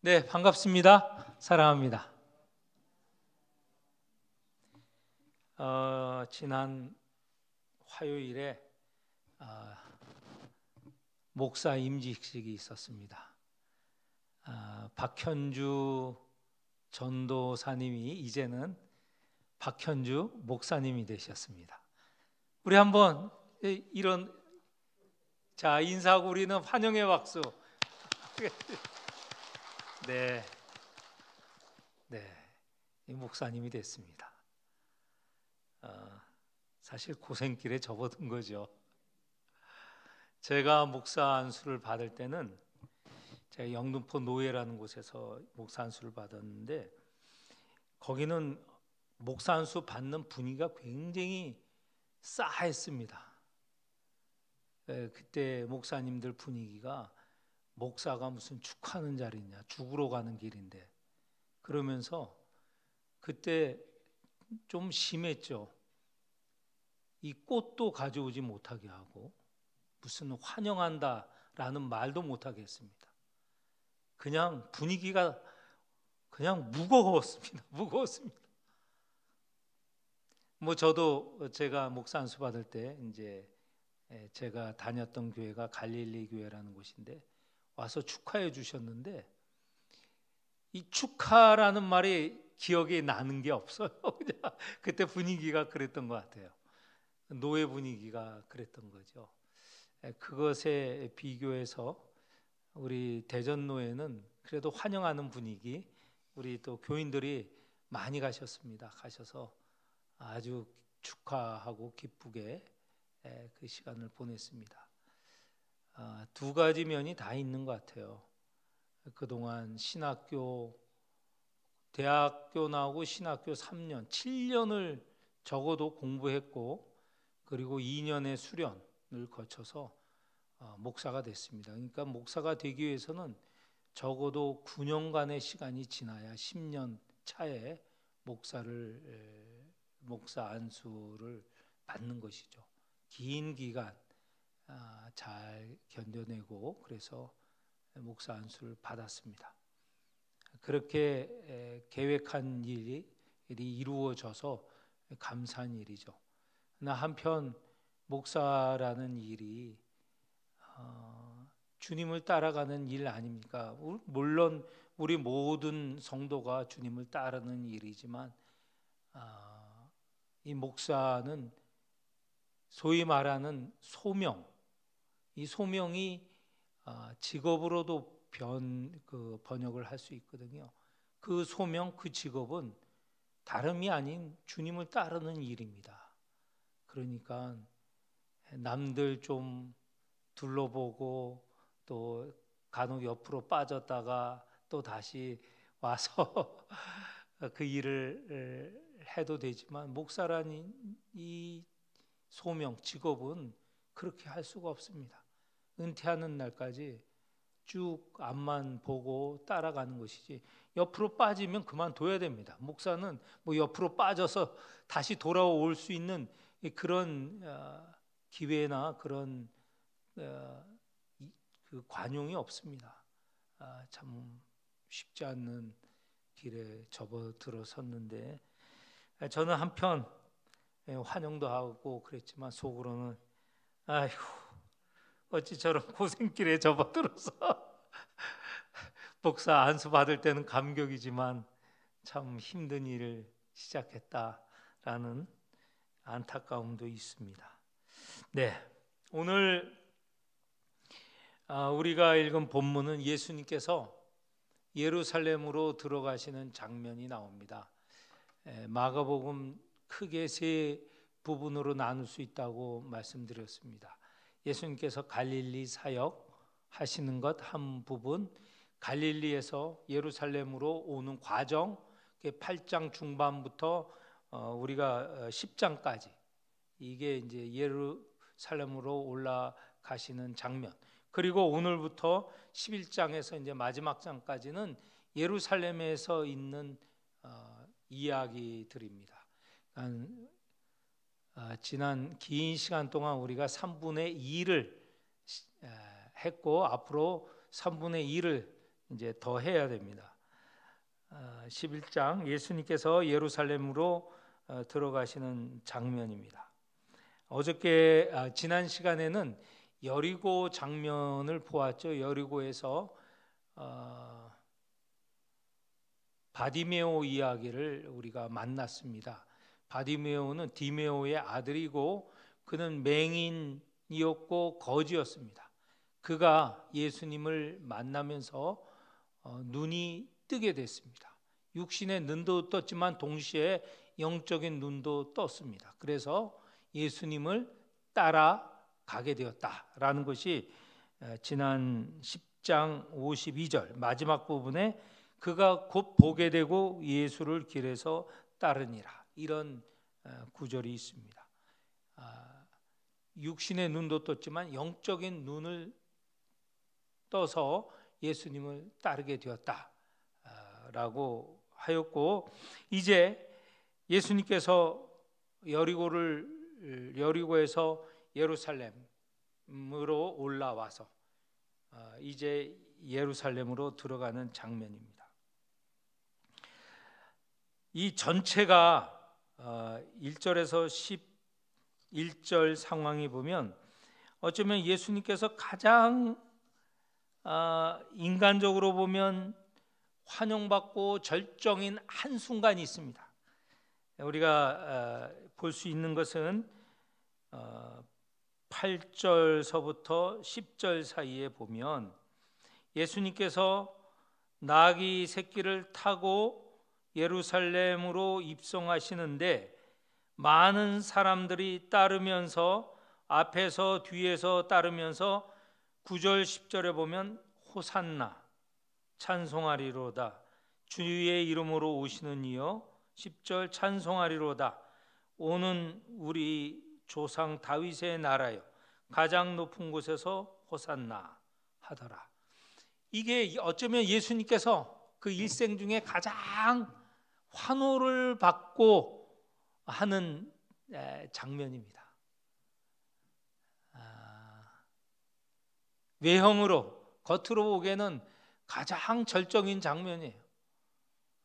네, 반갑습니다. 사랑합니다. 지난 화요일에 목사 임직식이 있었습니다. 박현주 전도사님이 이제는 박현주 목사님이 되셨습니다. 우리 한번 이런 인사하고 우리는 환영의 박수. 네, 이 목사님이 됐습니다. 사실 고생길에 접어든 거죠. 제가 목사 안수를 받을 때는 제가 영등포 노예라는 곳에서 목사 안수를 받았는데, 거기는 목사 안수 받는 분위기가 굉장히 싸했습니다. 그때 목사님들 분위기가 목사가 무슨 축하하는 자리냐, 죽으러 가는 길인데, 그러면서 그때 좀 심했죠. 이 꽃도 가져오지 못하게 하고 무슨 환영한다라는 말도 못하게 했습니다. 그냥 분위기가 그냥 무거웠습니다. 무거웠습니다. 저도 제가 목사 안수 받을 때 이제 제가 다녔던 교회가 갈릴리 교회라는 곳인데 와서 축하해 주셨는데, 이 축하라는 말이 기억에 나는 게 없어요. 그때 분위기가 그랬던 것 같아요. 노예 분위기가 그랬던 거죠. 그것에 비교해서 우리 대전 노예는 그래도 환영하는 분위기, 우리 또 교인들이 많이 가셨습니다. 가셔서 아주 축하하고 기쁘게 그 시간을 보냈습니다. 두 가지 면이 다 있는 것 같아요. 그동안 대학교 나오고 신학교 3년, 7년을 적어도 공부했고, 그리고 2년의 수련을 거쳐서 목사가 됐습니다. 그러니까 목사가 되기 위해서는 적어도 9년간의 시간이 지나야 10년 차에 목사 안수를 받는 것이죠. 긴 기간 잘 견뎌내고 그래서 목사 안수를 받았습니다. 그렇게 계획한 일이 이루어져서 감사한 일이죠. 그러나 한편 목사라는 일이 주님을 따라가는 일 아닙니까? 물론 우리 모든 성도가 주님을 따르는 일이지만 이 목사는 소위 말하는 소명, 이 소명이 직업으로도 번역을 할 수 있거든요. 그 소명, 그 직업은 다름이 아닌 주님을 따르는 일입니다. 그러니까 남들 좀 둘러보고 또 간혹 옆으로 빠졌다가 또 다시 와서 그 일을 해도 되지만, 목사라는 이 소명, 직업은 그렇게 할 수가 없습니다. 은퇴하는 날까지 쭉 앞만 보고 따라가는 것이지, 옆으로 빠지면 그만둬야 됩니다. 목사는 옆으로 빠져서 다시 돌아올 수 있는 그런 기회나 그런 그 관용이 없습니다. 참 쉽지 않는 길에 접어들어섰는데, 저는 한편 환영도 하고 그랬지만 속으로는 아이고, 어찌 저런 고생길에 접어들어서 목사 안수 받을 때는 감격이지만 참 힘든 일을 시작했다라는 안타까움도 있습니다. 네, 오늘 우리가 읽은 본문은 예수님께서 예루살렘으로 들어가시는 장면이 나옵니다. 마가복음 크게 세 부분으로 나눌 수 있다고 말씀드렸습니다. 예수님께서 갈릴리 사역 하시는 것 한 부분, 갈릴리에서 예루살렘으로 오는 과정, 8장 중반부터 우리가 10장까지 이게 이제 예루살렘으로 올라가시는 장면, 그리고 오늘부터 11장에서 이제 마지막 장까지는 예루살렘에서 있는 이야기들입니다. 지난 긴 시간 동안 우리가 3분의 2를 했고, 앞으로 3분의 2를 이제 더 해야 됩니다. 11장 예수님께서 예루살렘으로 들어가시는 장면입니다. 어저께 지난 시간에는 여리고 장면을 보았죠. 여리고에서 바디메오 이야기를 우리가 만났습니다. 바디메오는 디메오의 아들이고 그는 맹인이었고 거지였습니다. 그가 예수님을 만나면서 눈이 뜨게 됐습니다. 육신의 눈도 떴지만 동시에 영적인 눈도 떴습니다. 그래서 예수님을 따라가게 되었다라는 것이 지난 10장 52절 마지막 부분에 그가 곧 보게 되고 예수를 길에서 따르니라, 이런 구절이 있습니다. 육신의 눈도 떴지만 영적인 눈을 떠서 예수님을 따르게 되었다라고 하였고, 이제 예수님께서 여리고에서 예루살렘으로 올라와서 이제 예루살렘으로 들어가는 장면입니다. 이 전체가 1절에서 11절 상황이 보면 어쩌면 예수님께서 가장 인간적으로 보면 환영받고 절정인 한순간이 있습니다. 우리가 볼 수 있는 것은 8절서부터 10절 사이에 보면 예수님께서 나귀 새끼를 타고 예루살렘으로 입성하시는데 많은 사람들이 따르면서 앞에서 뒤에서 따르면서 9절 10절에 보면 호산나 찬송하리로다 주의 이름으로 오시는 이여 10절 찬송하리로다 오는 우리 조상 다윗의 나라여 가장 높은 곳에서 호산나 하더라. 이게 어쩌면 예수님께서 그 일생 중에 가장 환호를 받고 하는 장면입니다. 외형으로 겉으로 보기에는 가장 절정인 장면이에요.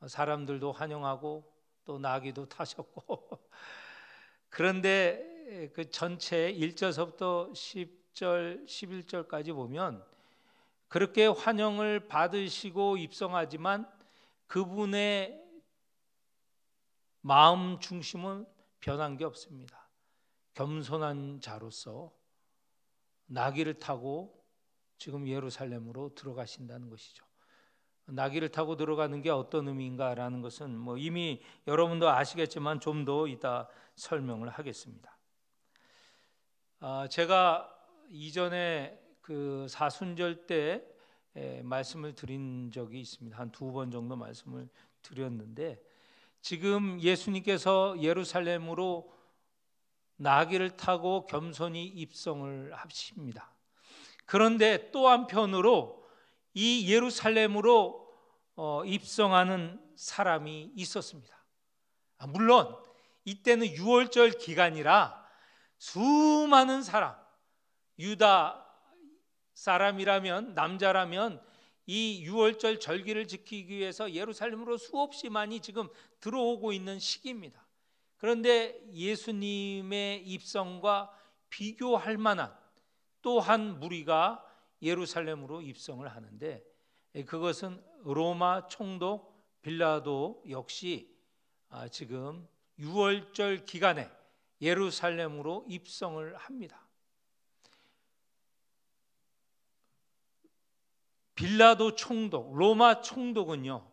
사람들도 환영하고 또 나귀도 타셨고 그런데 그 전체 1절서부터 10절 11절까지 보면 그렇게 환영을 받으시고 입성하지만 그분의 마음 중심은 변한 게 없습니다. 겸손한 자로서 나귀를 타고 지금 예루살렘으로 들어가신다는 것이죠. 나귀를 타고 들어가는 게 어떤 의미인가라는 것은 이미 여러분도 아시겠지만 좀 더 이따 설명을 하겠습니다. 제가 이전에 그 사순절 때 말씀을 드린 적이 있습니다. 한 2번 정도 말씀을 드렸는데 지금 예수님께서 예루살렘으로 나귀를 타고 겸손히 입성을 하십니다. 그런데 또 한편으로 이 예루살렘으로 입성하는 사람이 있었습니다. 물론 이때는 6월절 기간이라 수많은 사람, 유다 사람이라면 남자라면 이 6월절 절기를 지키기 위해서 예루살렘으로 수없이 많이 지금 들어오고 있는 시기입니다. 그런데 예수님의 입성과 비교할 만한 또 한 무리가 예루살렘으로 입성을 하는데 그것은 로마 총독 빌라도 역시 지금 6월절 기간에 예루살렘으로 입성을 합니다. 빌라도 총독, 로마 총독은요,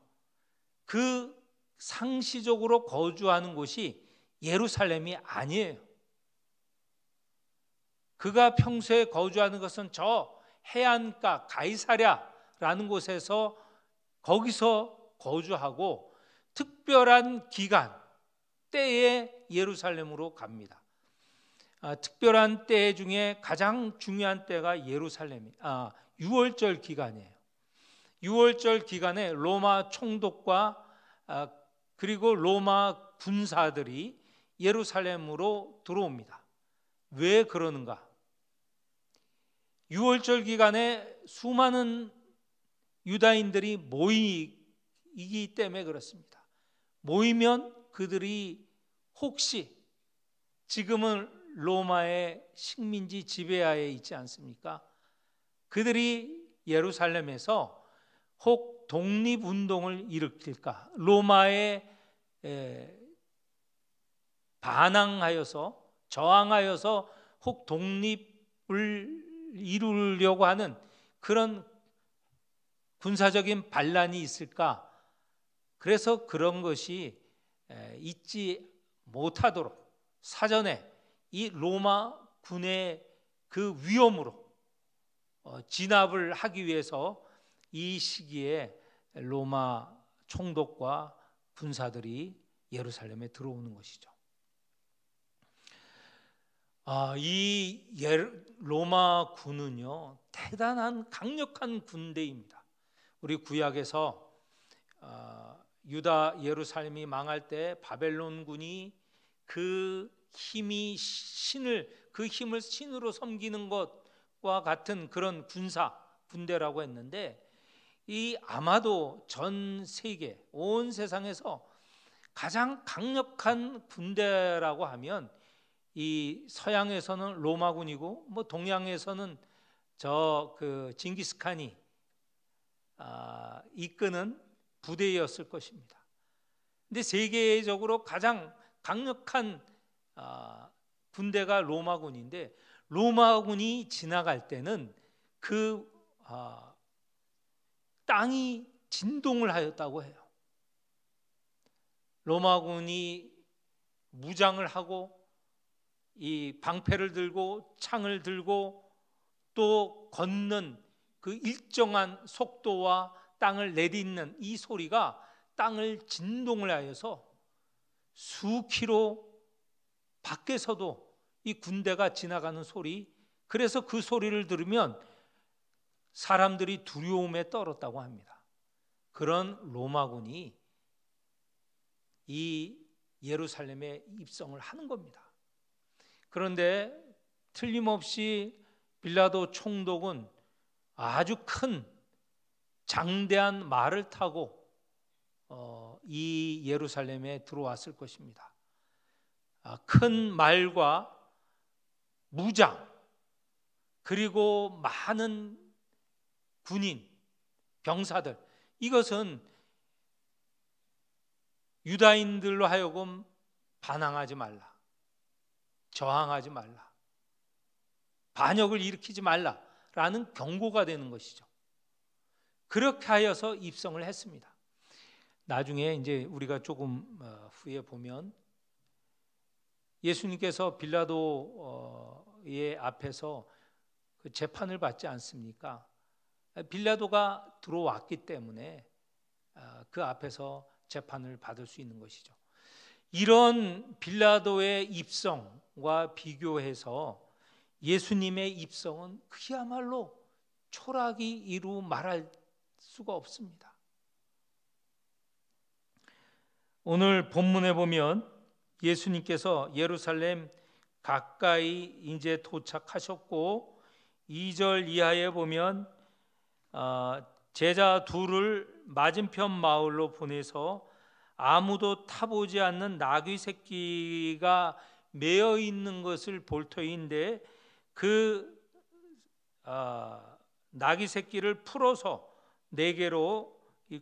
그 상시적으로 거주하는 곳이 예루살렘이 아니에요. 그가 평소에 거주하는 것은 저 해안가 가이사랴라는 곳에서 거기서 거주하고 특별한 기간, 때에 예루살렘으로 갑니다. 특별한 때 중에 가장 중요한 때가 6월절 기간이에요. 6월절 기간에 로마 총독과 그리고 로마 군사들이 예루살렘으로 들어옵니다. 왜 그러는가? 6월절 기간에 수많은 유다인들이 모이기 때문에 그렇습니다. 모이면 그들이 혹시 지금은 로마의 식민지 지배하에 있지 않습니까? 그들이 예루살렘에서 혹 독립운동을 일으킬까, 로마에 반항하여서 저항하여서 혹 독립을 이루려고 하는 그런 군사적인 반란이 있을까? 그래서 그런 것이 있지 못하도록 사전에 이 로마 군의 그 위험으로 진압을 하기 위해서 이 시기에 로마 총독과 군사들이 예루살렘에 들어오는 것이죠. 이 로마 군은요, 대단한 강력한 군대입니다. 우리 구약에서 유다 예루살렘이 망할 때 바벨론군이 그 힘이 그 힘을 신으로 섬기는 것과 같은 그런 군대라고 했는데, 이 아마도 전 세계 온 세상에서 가장 강력한 군대라고 하면 이 서양에서는 로마군이고, 뭐 동양에서는 그 징기스칸이 이끄는 부대였을 것입니다. 근데 세계적으로 가장 강력한 군대가 로마군인데, 로마군이 지나갈 때는 그 땅이 진동을 하였다고 해요. 로마군이 무장을 하고 이 방패를 들고 창을 들고 또 걷는 그 일정한 속도와 땅을 내딛는 이 소리가 땅을 진동을 하여서 수킬로 밖에서도 이 군대가 지나가는 소리, 그래서 그 소리를 들으면 사람들이 두려움에 떨었다고 합니다. 그런 로마군이 이 예루살렘에 입성을 하는 겁니다. 그런데 틀림없이 빌라도 총독은 아주 큰 장대한 말을 타고 이 예루살렘에 들어왔을 것입니다. 큰 말과 무장, 그리고 많은 군인, 병사들, 이것은 유다인들로 하여금 반항하지 말라, 저항하지 말라, 반역을 일으키지 말라라는 경고가 되는 것이죠. 그렇게 하여서 입성을 했습니다. 나중에 이제 우리가 조금 후에 보면 예수님께서 빌라도의 앞에서 그 재판을 받지 않습니까? 빌라도가 들어왔기 때문에 그 앞에서 재판을 받을 수 있는 것이죠. 이런 빌라도의 입성과 비교해서 예수님의 입성은 그야말로 초락이 이루 말할 수가 없습니다. 오늘 본문에 보면 예수님께서 예루살렘 가까이 이제 도착하셨고, 2절 이하에 보면 제자 둘을 맞은편 마을로 보내서 아무도 타보지 않는 나귀 새끼가 매어 있는 것을 볼 터인데 그 나귀 새끼를 풀어서 내게로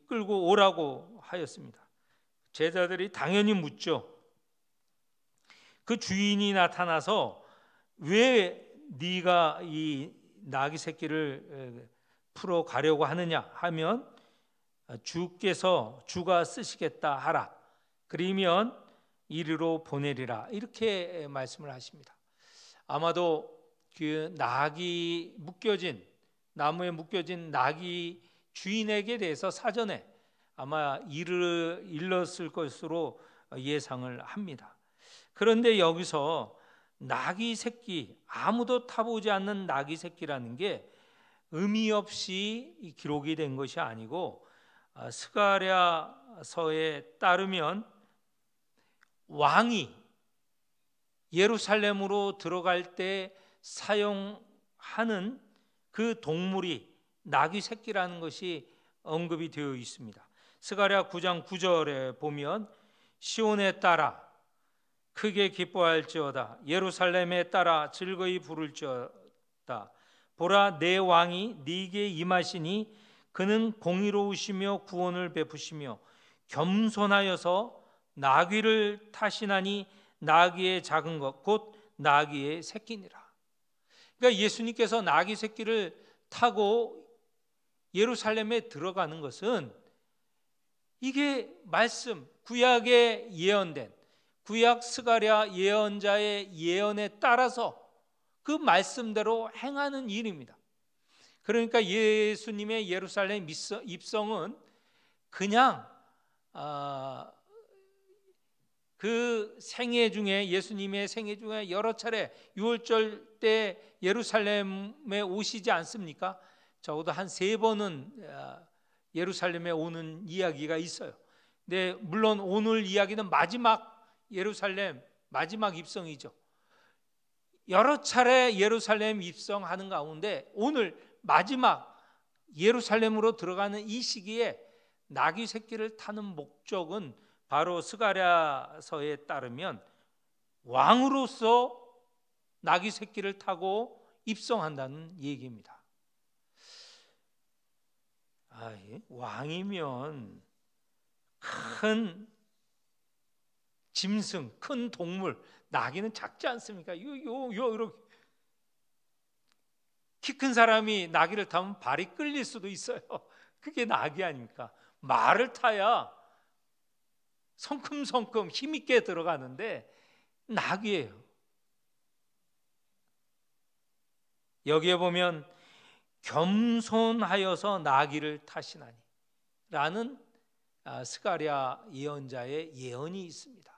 끌고 오라고 하였습니다. 제자들이 당연히 묻죠. 그 주인이 나타나서 왜 네가 이 나귀 새끼를 풀어 가려고 하느냐 하면, 주가 쓰시겠다 하라, 그러면 이리로 보내리라, 이렇게 말씀을 하십니다. 아마도 그 나무에 묶여진 나귀 주인에게 대해서 사전에 아마 일렀을 것으로 예상을 합니다. 그런데 여기서 나귀 새끼, 아무도 타보지 않는 나귀 새끼라는 게 의미 없이 기록이 된 것이 아니고, 스가랴서에 따르면 왕이 예루살렘으로 들어갈 때 사용하는 그 동물이 나귀 새끼라는 것이 언급이 되어 있습니다. 스가랴 9장 9절에 보면 시온에 따라 크게 기뻐할지어다, 예루살렘에 따라 즐거이 부를지어다. 보라, 내 왕이 네게 임하시니 그는 공의로우시며 구원을 베푸시며 겸손하여서 나귀를 타시나니 나귀의 작은 것 곧 나귀의 새끼니라. 그러니까 예수님께서 나귀 새끼를 타고 예루살렘에 들어가는 것은 이게 말씀, 구약에 예언된, 구약 스가랴 예언자의 예언에 따라서 그 말씀대로 행하는 일입니다. 그러니까 예수님의 예루살렘 입성은 그냥 그 생애 중에, 예수님의 생애 중에 여러 차례 유월절 때 예루살렘에 오시지 않습니까? 적어도 한 3번은 예루살렘에 오는 이야기가 있어요. 근데 물론 오늘 이야기는 마지막 예루살렘 마지막 입성이죠. 여러 차례 예루살렘 입성하는 가운데 오늘 마지막 예루살렘으로 들어가는 이 시기에 나귀 새끼를 타는 목적은 바로 스가랴서에 따르면 왕으로서 나귀 새끼를 타고 입성한다는 얘기입니다. 왕이면 큰 짐승, 큰 동물, 나귀는 작지 않습니까? 이렇게 키 큰 사람이 나귀를 타면 발이 끌릴 수도 있어요. 그게 나귀 아닙니까? 말을 타야 성큼성큼 힘있게 들어가는데 나귀예요. 여기에 보면 겸손하여서 나귀를 타시나니 라는 스가랴 예언자의 예언이 있습니다.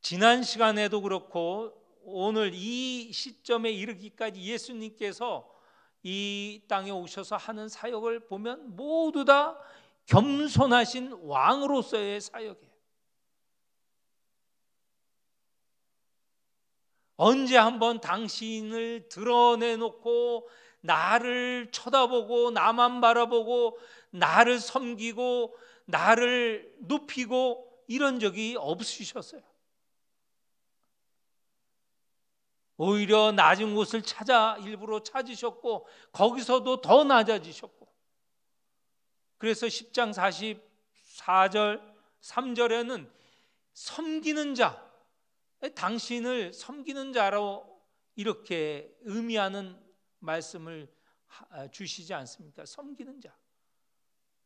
지난 시간에도 그렇고 오늘 이 시점에 이르기까지 예수님께서 이 땅에 오셔서 하는 사역을 보면 모두 다 겸손하신 왕으로서의 사역이에요. 언제 한번 당신을 드러내놓고 나를 쳐다보고 나만 바라보고 나를 섬기고 나를 높이고 이런 적이 없으셨어요. 오히려 낮은 곳을 일부러 찾으셨고 거기서도 더 낮아지셨고, 그래서 10장 44절 3절에는 섬기는 자, 당신을 섬기는 자로 이렇게 의미하는 말씀을 주시지 않습니까? 섬기는 자,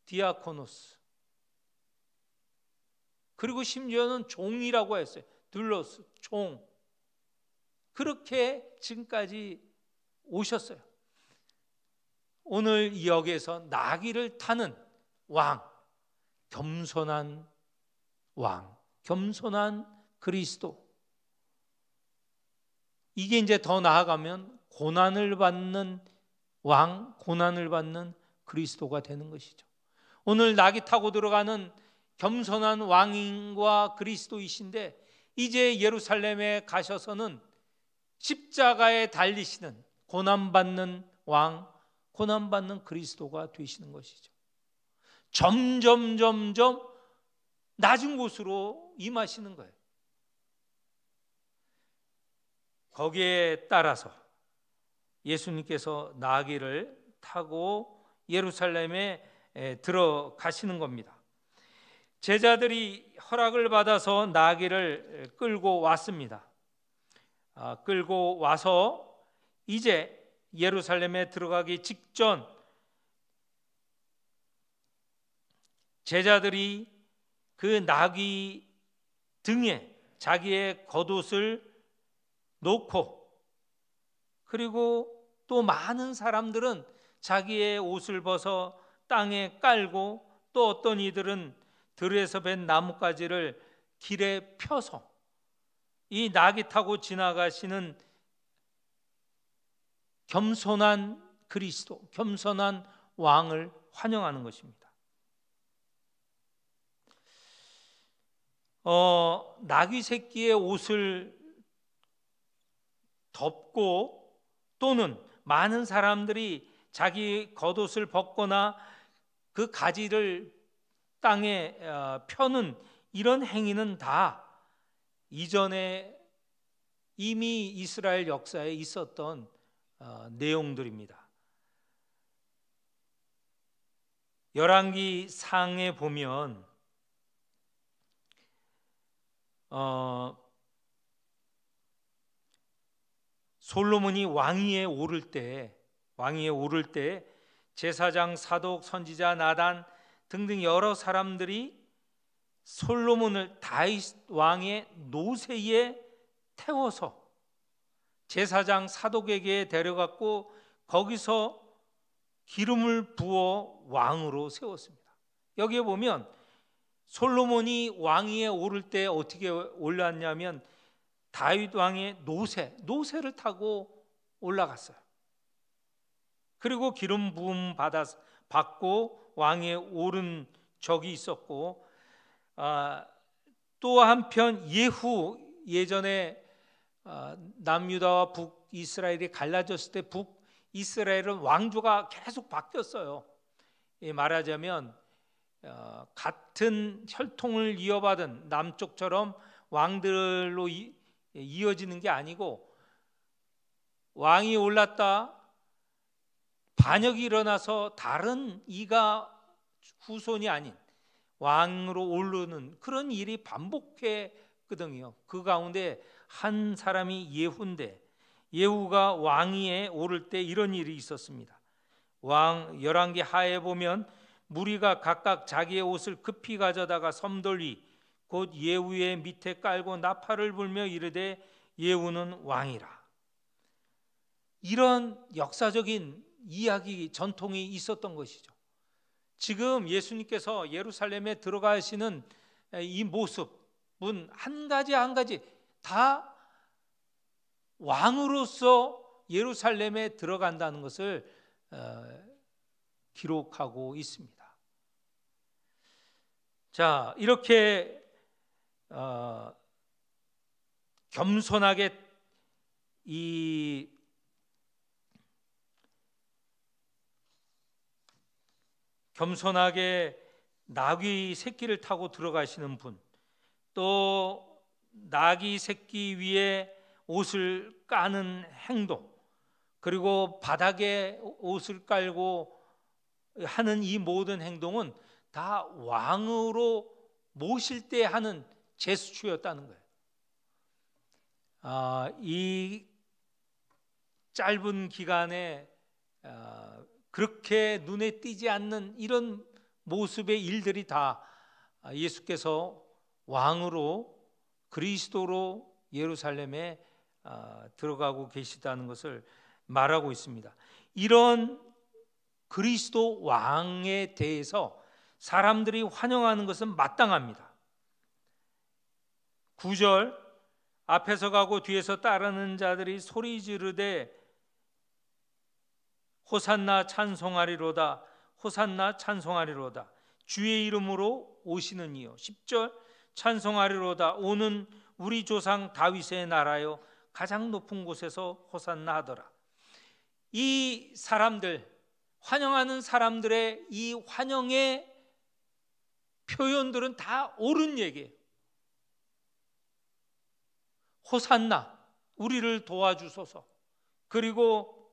디아코노스. 그리고 심지어는 종이라고 했어요. 둘로스, 종. 그렇게 지금까지 오셨어요. 오늘 여기에서 나귀를 타는 왕, 겸손한 왕, 겸손한 그리스도. 이게 이제 더 나아가면 고난을 받는 왕, 고난을 받는 그리스도가 되는 것이죠. 오늘 나귀 타고 들어가는 겸손한 왕인과 그리스도이신데 이제 예루살렘에 가셔서는 십자가에 달리시는 고난받는 왕, 고난받는 그리스도가 되시는 것이죠. 점점 낮은 곳으로 임하시는 거예요. 거기에 따라서 예수님께서 나귀를 타고 예루살렘에 들어가시는 겁니다. 제자들이 허락을 받아서 나귀를 끌고 왔습니다. 끌고 와서 이제 예루살렘에 들어가기 직전 제자들이 그 나귀 등에 자기의 겉옷을 놓고, 그리고 또 많은 사람들은 자기의 옷을 벗어 땅에 깔고, 또 어떤 이들은 들에서 벤 나뭇가지를 길에 펴서 이 나귀 타고 지나가시는 겸손한 그리스도, 겸손한 왕을 환영하는 것입니다. 나귀 새끼의 옷을 덮고 또는 많은 사람들이 자기 겉옷을 벗거나 그 가지를 땅에 펴는 이런 행위는 다 이전에 이미 이스라엘 역사에 있었던 내용들입니다. 열왕기 상에 보면 솔로몬이 왕위에 오를 때 제사장 사독, 선지자 나단 등등 여러 사람들이 솔로몬을 다윗 왕의 노새에 태워서 제사장 사독에게 데려갔고 거기서 기름을 부어 왕으로 세웠습니다. 여기에 보면 솔로몬이 왕위에 오를 때 어떻게 올랐냐면 다윗 왕의 노새를 타고 올라갔어요. 그리고 기름 부음 받고 왕위에 오른 적이 있었고, 또 한편 예전에 남유다와 북이스라엘이 갈라졌을 때 북이스라엘은 왕조가 계속 바뀌었어요. 말하자면 같은 혈통을 이어받은 남쪽처럼 왕들로 이어지는 게 아니고 왕이 올랐다 반역이 일어나서 다른 이가 후손이 아닌 왕으로 오르는 그런 일이 반복했거든요. 그 가운데 한 사람이 예후인데 예후가 왕위에 오를 때 이런 일이 있었습니다. 열왕기 하에 보면 무리가 각각 자기의 옷을 급히 가져다가 섬돌리 곧 예후의 밑에 깔고 나팔을 불며 이르되 예후는 왕이라. 이런 역사적인 이야기 전통이 있었던 것이죠. 지금 예수님께서 예루살렘에 들어가시는 이 모습은 한 가지 다 왕으로서 예루살렘에 들어간다는 것을 기록하고 있습니다. 자, 이렇게 겸손하게 나귀 새끼를 타고 들어가시는 분, 또 나귀 새끼 위에 옷을 까는 행동, 그리고 바닥에 옷을 깔고 하는 이 모든 행동은 다 왕으로 모실 때 하는 제스처였다는 거예요. 이 짧은 기간에 그렇게 눈에 띄지 않는 이런 모습의 일들이 다 예수께서 왕으로 그리스도로 예루살렘에 들어가고 계시다는 것을 말하고 있습니다. 이런 그리스도 왕에 대해서 사람들이 환영하는 것은 마땅합니다. 9절 앞에서 가고 뒤에서 따르는 자들이 소리 지르되 호산나 찬송하리로다 호산나 찬송하리로다 주의 이름으로 오시는 이요. 10절 찬송하리로다 오는 우리 조상 다윗의 나라요 가장 높은 곳에서 호산나 하더라. 이 사람들, 환영하는 사람들의 이 환영의 표현들은 다 옳은 얘기예요. 호산나, 우리를 도와주소서. 그리고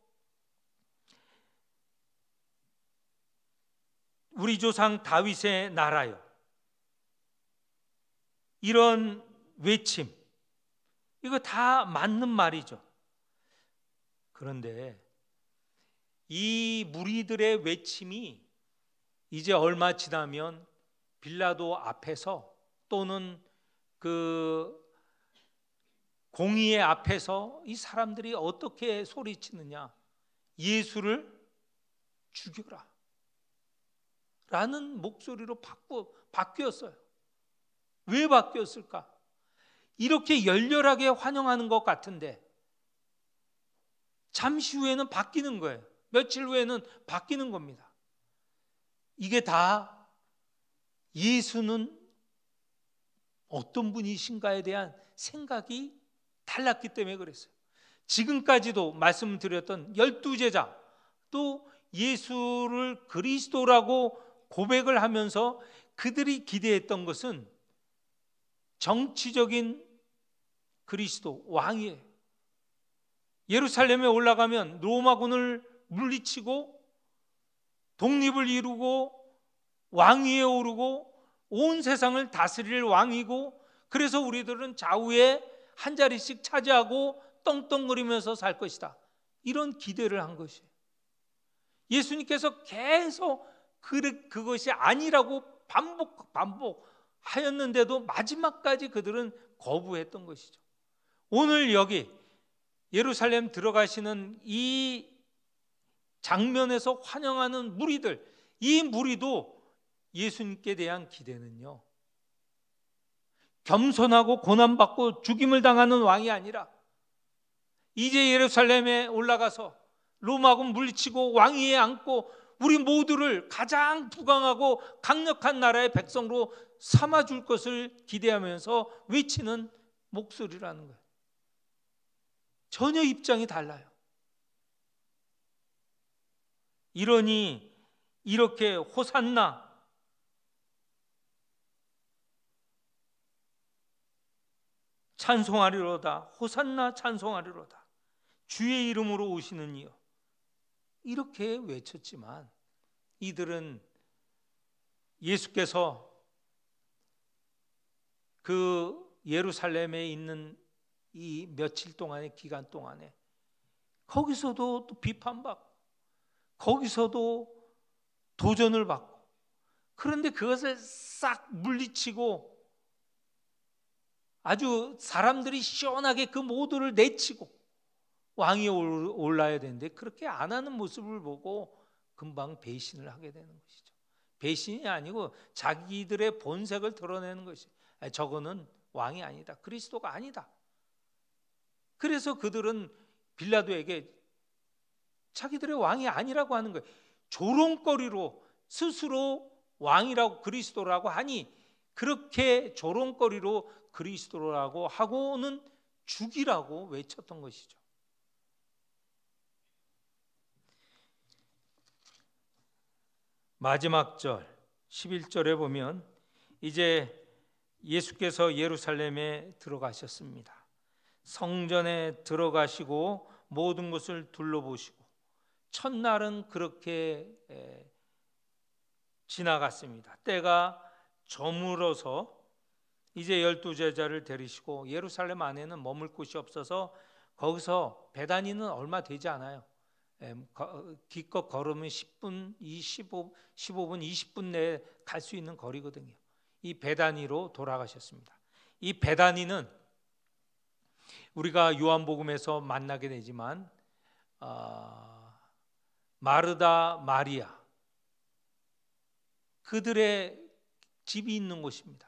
우리 조상 다윗의 나라요. 이런 외침, 이거 다 맞는 말이죠. 그런데 이 무리들의 외침이 이제 얼마 지나면 빌라도 앞에서 또는 그 공의의 앞에서 이 사람들이 어떻게 소리치느냐, 예수를 죽여라 라는 목소리로 바뀌었어요. 왜 바뀌었을까? 이렇게 열렬하게 환영하는 것 같은데 잠시 후에는 바뀌는 거예요. 며칠 후에는 바뀌는 겁니다. 이게 다 예수는 어떤 분이신가에 대한 생각이 달랐기 때문에 그랬어요. 지금까지도 말씀드렸던 12제자 또 예수를 그리스도라고 고백을 하면서 그들이 기대했던 것은 정치적인 그리스도 왕이에요. 예루살렘에 올라가면 로마군을 물리치고 독립을 이루고 왕위에 오르고 온 세상을 다스릴 왕이고, 그래서 우리들은 좌우에 한 자리씩 차지하고 떵떵거리면서 살 것이다, 이런 기대를 한 것이에요. 예수님께서 계속 그것이 아니라고 반복하였는데도 마지막까지 그들은 거부했던 것이죠. 오늘 여기 예루살렘 들어가시는 이 장면에서 환영하는 무리들, 이 무리도 예수님께 대한 기대는요, 겸손하고 고난받고 죽임을 당하는 왕이 아니라 이제 예루살렘에 올라가서 로마군 물리치고 왕위에 앉고 우리 모두를 가장 부강하고 강력한 나라의 백성으로 삼아줄 것을 기대하면서 외치는 목소리라는 거예요. 전혀 입장이 달라요. 이러니 이렇게 호산나, 찬송하리로다, 호산나 찬송하리로다, 주의 이름으로 오시는 이여, 이렇게 외쳤지만 이들은 예수께서 그 예루살렘에 있는 이 며칠 동안의 기간 동안에 거기서도 또 비판받고 거기서도 도전을 받고, 그런데 그것을 싹 물리치고 아주 사람들이 시원하게 그 모두를 내치고 왕위에 올라야 되는데 그렇게 안 하는 모습을 보고 금방 배신을 하게 되는 것이죠. 배신이 아니고 자기들의 본색을 드러내는 것이, 저거는 왕이 아니다, 그리스도가 아니다. 그래서 그들은 빌라도에게 자기들의 왕이 아니라고 하는 거예요. 조롱거리로 스스로 왕이라고 그리스도라고 하니 그렇게 조롱거리로 그리스도라고 하고는 죽이라고 외쳤던 것이죠. 마지막 절 11절에 보면 이제 예수께서 예루살렘에 들어가셨습니다. 성전에 들어가시고 모든 것을 둘러보시고 첫날은 그렇게 지나갔습니다. 때가 저물어서 이제 12제자를 데리시고 예루살렘 안에는 머물 곳이 없어서 거기서 베다니는 얼마 되지 않아요. 기껏 걸으면 10분, 15분, 20분 내에 갈 수 있는 거리거든요. 이 베다니로 돌아가셨습니다. 이 베다니는 우리가 요한복음에서 만나게 되지만 마르다, 마리아 그들의 집이 있는 곳입니다.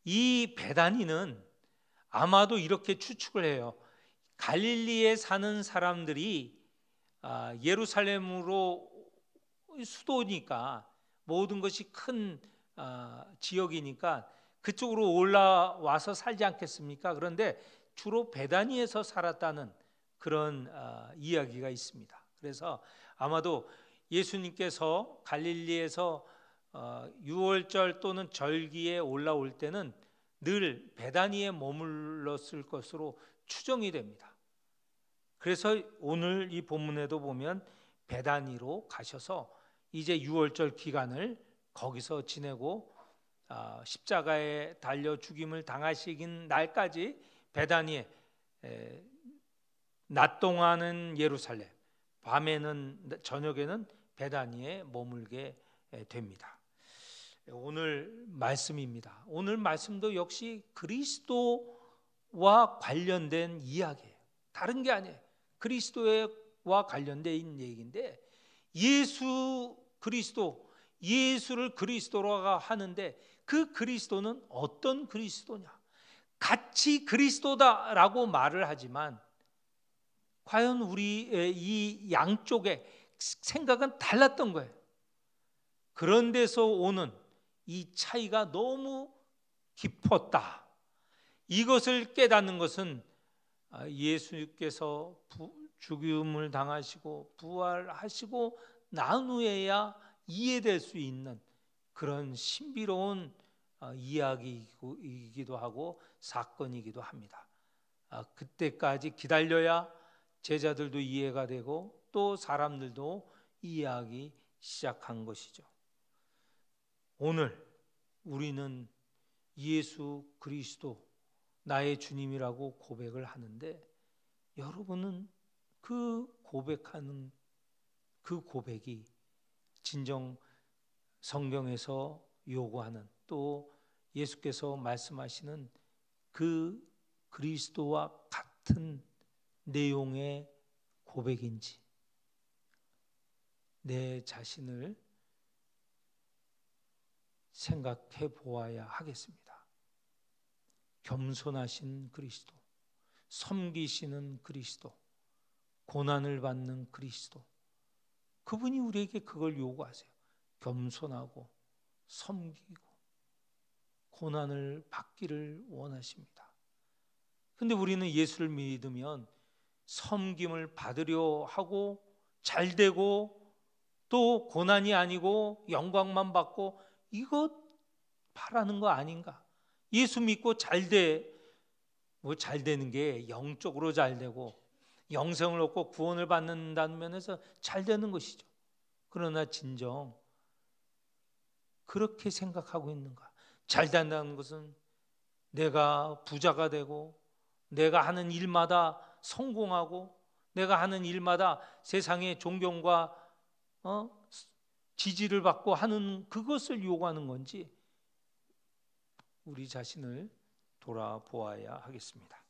이 베다니는 아마도 이렇게 추측을 해요. 갈릴리에 사는 사람들이 예루살렘으로 수도니까 모든 것이 큰 지역이니까 그쪽으로 올라와서 살지 않겠습니까? 그런데 주로 베다니에서 살았다는 그런 이야기가 있습니다. 그래서 아마도 예수님께서 갈릴리에서 유월절 또는 절기에 올라올 때는 늘 베다니에 머물렀을 것으로 추정이 됩니다. 그래서 오늘 이 본문에도 보면 베다니로 가셔서 이제 유월절 기간을 거기서 지내고 십자가에 달려 죽임을 당하시긴 날까지 베다니에, 낮 동안은 예루살렘, 밤에는 저녁에는 베다니에 머물게 됩니다. 오늘 말씀입니다. 오늘 말씀도 역시 그리스도와 관련된 이야기예요. 다른 게 아니에요. 그리스도와 관련된 얘기인데, 예수 그리스도, 예수를 그리스도라고 하는데 그 그리스도는 어떤 그리스도냐? 같이 그리스도다라고 말을 하지만 과연 우리의 이 양쪽의 생각은 달랐던 거예요. 그런 데서 오는 이 차이가 너무 깊었다. 이것을 깨닫는 것은 예수께서 죽음을 당하시고 부활하시고 난 후에야 이해될 수 있는 그런 신비로운 이야기이기도 하고 사건이기도 합니다. 그때까지 기다려야 제자들도 이해가 되고 또 사람들도 이해하기 시작한 것이죠. 오늘 우리는 예수 그리스도 나의 주님이라고 고백을 하는데, 여러분은 그 고백하는 그 고백이 진정 성경에서 요구하는, 또 예수께서 말씀하시는 그 그리스도와 같은 내용의 고백인지 내 자신을 생각해 보아야 하겠습니다. 겸손하신 그리스도, 섬기시는 그리스도, 고난을 받는 그리스도, 그분이 우리에게 그걸 요구하세요. 겸손하고 섬기고 고난을 받기를 원하십니다. 근데 우리는 예수를 믿으면 섬김을 받으려 하고 잘 되고 또 고난이 아니고 영광만 받고 이것 바라는 거 아닌가? 예수 믿고 잘 되는 게 영적으로 잘 되고 영생을 얻고 구원을 받는다는 면에서 잘 되는 것이죠. 그러나 진정 그렇게 생각하고 있는가? 잘 된다는 것은 내가 부자가 되고 내가 하는 일마다 성공하고 내가 하는 일마다 세상의 존경과 지지를 받고 하는 그것을 요구하는 건지 우리 자신을 돌아보아야 하겠습니다.